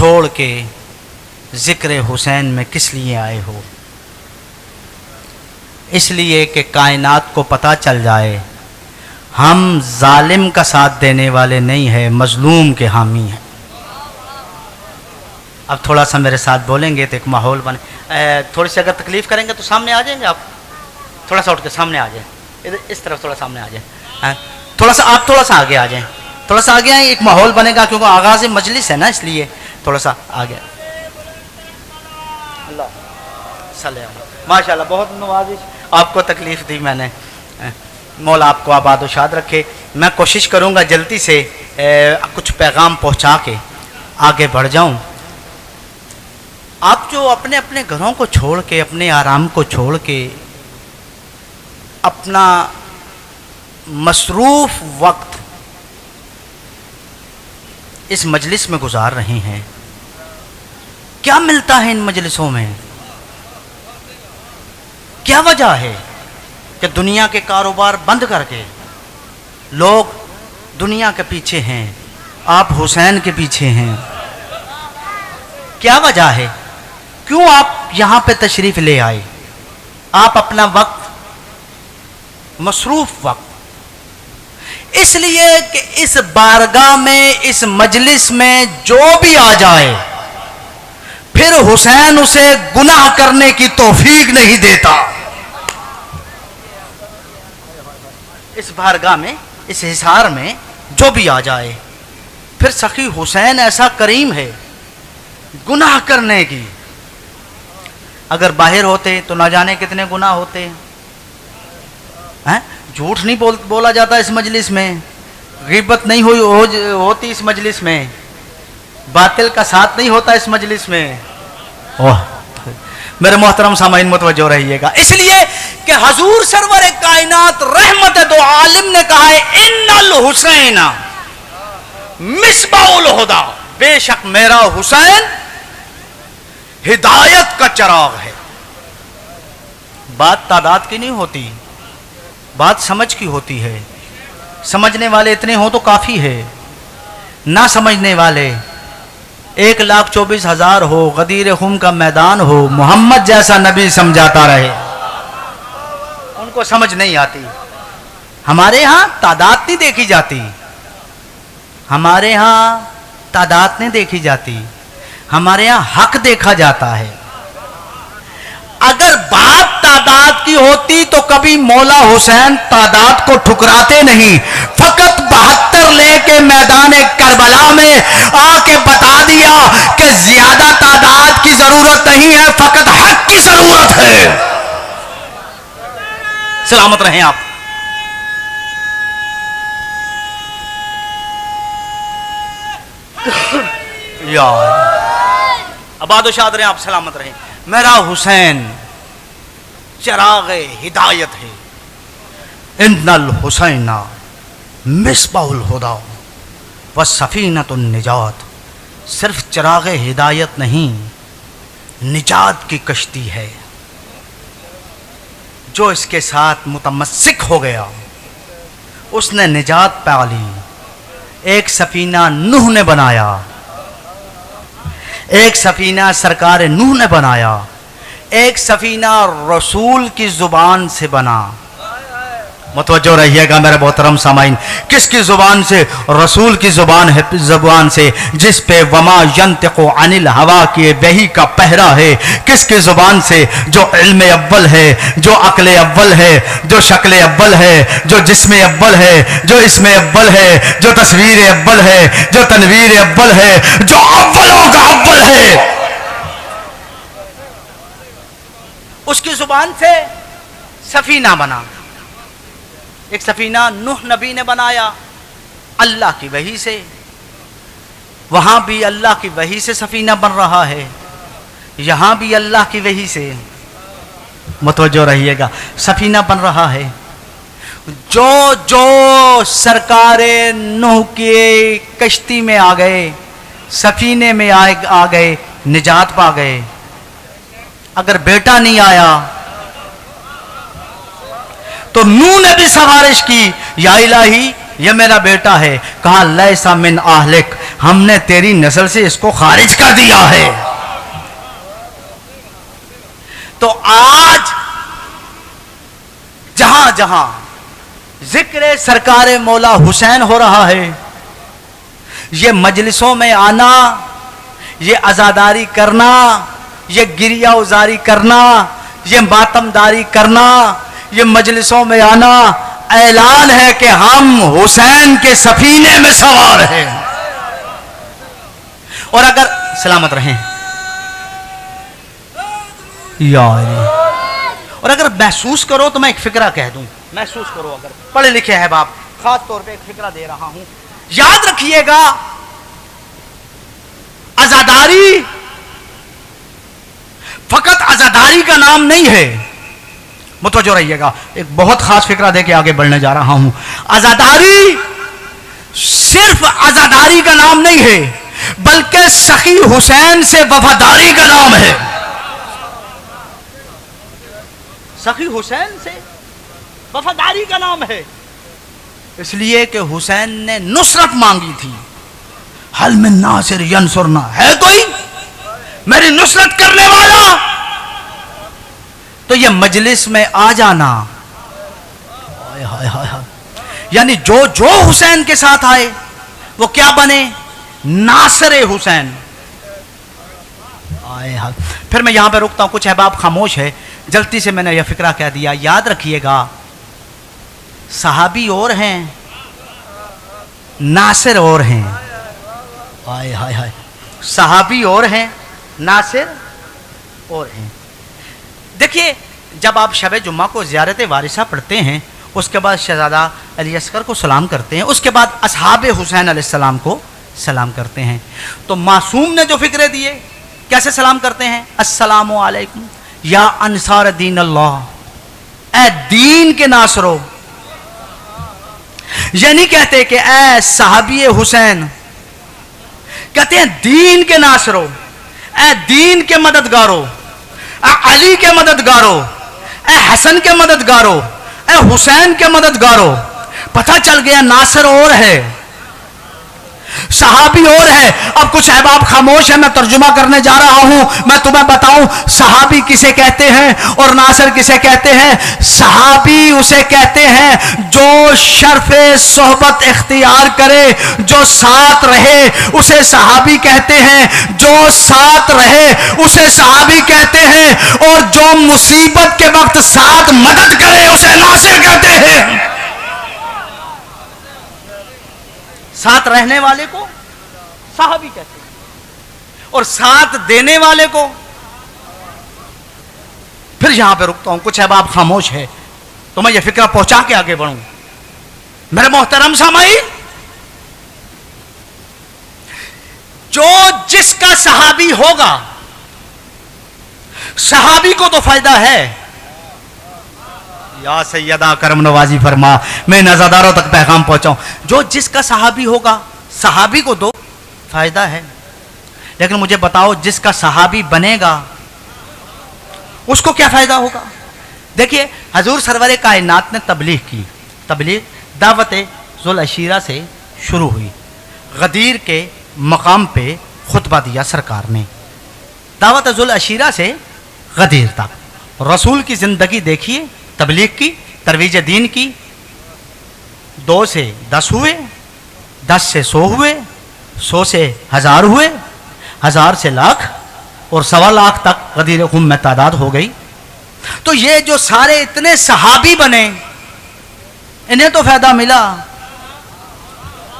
چھوڑ کے ذکر حسین میں کس لیے آئے ہو؟ اس لیے کہ کائنات کو پتہ چل جائے ہم ظالم کا ساتھ دینے والے نہیں ہیں، مظلوم کے حامی ہیں۔ اب تھوڑا سا میرے ساتھ بولیں گے تو ایک ماحول بنے۔ تھوڑی سی اگر تکلیف کریں گے تو سامنے آ جائیں گے آپ، تھوڑا سا اٹھ کے سامنے آ جائیں، ادھر اس طرف تھوڑا سامنے آ جائیں، تھوڑا سا آپ تھوڑا سا آگے آ جائیں، تھوڑا سا آگے آئیں، ایک ماحول بنے گا کیونکہ آغاز مجلس ہے نا، اس لیے تھوڑا سا آگے۔ اللہ صلی اللہ، ماشاء اللہ، بہت نوازش، آپ کو تکلیف دی میں نے، مولا آپ کو آباد و شاد رکھے۔ میں کوشش کروں گا جلدی سے کچھ پیغام پہنچا کے آگے بڑھ جاؤں۔ آپ جو اپنے اپنے گھروں کو چھوڑ کے، اپنے آرام کو چھوڑ کے، اپنا مصروف وقت اس مجلس میں گزار رہے ہیں، کیا ملتا ہے ان مجلسوں میں؟ کیا وجہ ہے کہ دنیا کے کاروبار بند کر کے لوگ دنیا کے پیچھے ہیں، آپ حسین کے پیچھے ہیں؟ کیا وجہ ہے؟ کیوں آپ یہاں پہ تشریف لے آئے؟ آپ اپنا وقت، مصروف وقت، اس لیے کہ اس بارگاہ میں، اس مجلس میں جو بھی آ جائے پھر حسین اسے گناہ کرنے کی توفیق نہیں دیتا۔ اس بارگاہ میں، اس حصار میں جو بھی آ جائے پھر سخی حسین ایسا کریم ہے گناہ کرنے کی۔ اگر باہر ہوتے تو نہ جانے کتنے گناہ ہوتے ہیں۔ جھوٹ نہیں بولا جاتا اس مجلس میں، غیبت نہیں ہوتی اس مجلس میں، باطل کا ساتھ نہیں ہوتا اس مجلس میں۔ میرے محترم سامعین متوجہ رہیے گا، اس لیے کہ حضور سرور کائنات رحمت دو عالم نے کہا ہے ان الحسین مصباح الہدی، بے شک میرا حسین ہدایت کا چراغ ہے۔ بات تعداد کی نہیں ہوتی، بات سمجھ کی ہوتی ہے۔ سمجھنے والے اتنے ہوں تو کافی ہے، نہ سمجھنے والے 1,24,000 ہو، غدیر خم کا میدان ہو، محمد جیسا نبی سمجھاتا رہے، ان کو سمجھ نہیں آتی۔ ہمارے ہاں تعداد نہیں دیکھی جاتی، ہمارے ہاں تعداد نہیں دیکھی جاتی، ہمارے ہاں حق دیکھا جاتا ہے۔ اگر بات تعداد کی ہوتی تو کبھی مولا حسین تعداد کو ٹھکراتے نہیں، فقط 72 لے کے میدان کربلا میں آ کے بتا دیا کہ زیادہ تعداد کی ضرورت نہیں ہے، فقط حق کی ضرورت ہے۔ سلامت رہیں آپ۔ آباد و شاد رہیں آپ، سلامت رہیں۔ میرا حسین چراغ ہدایت ہے۔ ان الحسین مصباح الہدی وسفینۃ النجات، صرف چراغ ہدایت نہیں، نجات کی کشتی ہے۔ جو اس کے ساتھ متمسک ہو گیا اس نے نجات پا لی۔ ایک سفینہ نوح نے بنایا، ایک سفینہ سرکار نوح نے بنایا، ایک سفینہ رسول کی زبان سے بنا۔ متوجہ رہیے گا میرے محترم سامعین، کس کی زبان سے؟ رسول کی زبان سے، جس پہ وما ینطق عن الہوا کی وحی کا پہرا ہے۔ کس کی زبان سے؟ جو علم اول ہے، جو عقل اول ہے، جو شکل اول ہے، جو جسم اول ہے، جو اسم اول ہے، جو تصویر اول ہے، جو تنویر اول ہے، جو اولوں کا اول ہے، اس کی زبان سے سفینہ بنا۔ ایک سفینہ نوح نبی نے بنایا اللہ کی وحی سے، وہاں بھی اللہ کی وحی سے سفینہ بن رہا ہے، یہاں بھی اللہ کی وحی سے، متوجہ رہیے گا، سفینہ بن رہا ہے۔ جو جو سرکار نوح کی کشتی میں آ گئے، سفینے میں آ گئے، نجات پا گئے۔ اگر بیٹا نہیں آیا تو نوح نے بھی سفارش کی، یا الہی یہ میرا بیٹا ہے، کہا لیسا من اہلک ہم نے تیری نسل سے اس کو خارج کر دیا ہے. تو آج جہاں جہاں ذکر سرکار مولا حسین ہو رہا ہے، یہ مجلسوں میں آنا، یہ عزاداری کرنا، یہ گریہ ازاری کرنا، یہ ماتمداری کرنا، یہ مجلسوں میں آنا اعلان ہے کہ ہم حسین کے سفینے میں سوار ہیں. اور اگر سلامت رہیں یا اور اگر محسوس کرو تو میں ایک فکرہ کہہ دوں، محسوس کرو، اگر پڑھے لکھے ہیں باپ، خاص طور پہ ایک فکرہ دے رہا ہوں. یاد رکھیے گا عزاداری فقط عزاداری کا نام نہیں ہے. متوجہ رہیے گا، ایک بہت خاص فکرہ دے کے آگے بڑھنے جا رہا ہوں. عزاداری صرف عزاداری کا نام نہیں ہے، بلکہ سخی حسین سے وفاداری کا نام ہے. سخی حسین سے وفاداری کا نام ہے، اس لیے کہ حسین نے نصرت مانگی تھی. حل من ناصر ینصرنا، ہے کوئی میری نصرت کرنے والا؟ تو یہ مجلس میں آ جانا، یعنی جو حسین کے ساتھ آئے وہ کیا بنے؟ ناصر حسین. پھر میں یہاں پہ رکتا ہوں، کچھ احباب خاموش ہے، جلدی سے میں نے یہ فکرہ کہہ دیا. یاد رکھیے گا صحابی اور ہیں، ناصر اور ہیں. صحابی اور ہیں، ناصر اور ہیں. دیکھیے جب آپ شب جمعہ کو زیارت وارثہ پڑھتے ہیں، اس کے بعد شہزادہ علی اصغر کو سلام کرتے ہیں، اس کے بعد اصحاب حسین علیہ السلام کو سلام کرتے ہیں، تو معصوم نے جو فکرے دیے کیسے سلام کرتے ہیں؟ السلام علیکم یا انصار دین اللہ، اے دین کے ناصرو. یہ نہیں کہتے کہ اے صحابی حسین، کہتے ہیں دین کے ناصرو، اے دین کے مددگارو، اے علی کے مددگارو، اے حسن کے مددگارو، اے حسین کے مددگارو. پتہ چل گیا ناصر اور ہے، صحابی اور ہے. اب کچھ احباب خاموش ہے، میں ترجمہ کرنے جا رہا ہوں. میں تمہیں بتاؤں صحابی کسے کہتے ہیں اور ناصر کسے کہتے ہیں. صحابی اسے کہتے ہیں جو شرف صحبت اختیار کرے، جو ساتھ رہے اسے صحابی کہتے ہیں، جو ساتھ رہے اسے صحابی کہتے ہیں، اور جو مصیبت کے وقت ساتھ مدد کرے اسے ناصر کہتے ہیں. ساتھ رہنے والے کو صحابی کہتے ہیں اور ساتھ دینے والے کو. پھر یہاں پہ رکتا ہوں، کچھ احباب خاموش ہے تو میں یہ فکرہ پہنچا کے آگے بڑھوں. میرے محترم سامعین، جو جس کا صحابی ہوگا، صحابی کو تو فائدہ ہے. یا سیدہ کرم نوازی فرما، میں نظرداروں تک پیغام پہنچاؤں. جو جس کا صحابی ہوگا، صحابی کو دو فائدہ ہے، لیکن مجھے بتاؤ جس کا صحابی بنے گا اس کو کیا فائدہ ہوگا؟ دیکھیے حضور سرور کائنات نے تبلیغ کی. تبلیغ دعوت ذوالعشیرہ سے شروع ہوئی. غدیر کے مقام پہ خطبہ دیا سرکار نے. دعوت ذوالعشیرہ سے غدیر تک رسول کی زندگی دیکھیے، تبلیغ کی، ترویج دین کی. 2 سے 10 ہوئے، 10 سے 100 ہوئے، 100 سے 1000 ہوئے، 1000 سے لاکھ، اور 1.25 لاکھ تک غدیر قوم میں تعداد ہو گئی. تو یہ جو سارے اتنے صحابی بنے، انہیں تو فائدہ ملا.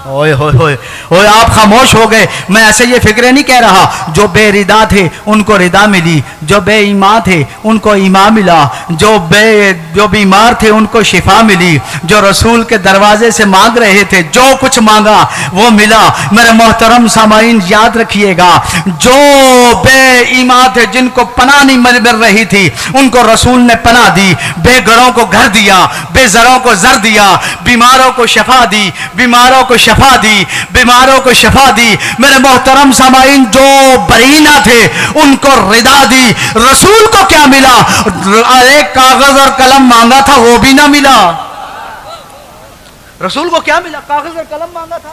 اوئے ہوئے ہوئے اوئے آپ خاموش ہو گئے. میں ایسے یہ فکرے نہیں کہہ رہا. جو بے ردا تھے ان کو ردا ملی، جو بے ایمان تھے ان کو ایمان ملا، جو بیمار تھے ان کو شفا ملی، جو رسول کے دروازے سے مانگ رہے تھے جو کچھ مانگا وہ ملا. میرے محترم سامعین یاد رکھیے گا، جو بے ایمان تھے جن کو پناہ نہیں مل رہی تھی ان کو رسول نے پناہ دی. بے گھروں کو گھر دیا، بے زروں کو زر دیا، بیماروں کو شفا دی، بیماروں کو شفا دی، بیماروں کو شفا دی. میرے محترم سامعین جو برینا تھے ان کو ردا دی. رسول کو کیا ملا؟ ایک کاغذ اور قلم مانگا تھا وہ بھی نہ ملا. رسول کو کیا ملا؟ کاغذ اور قلم مانگا تھا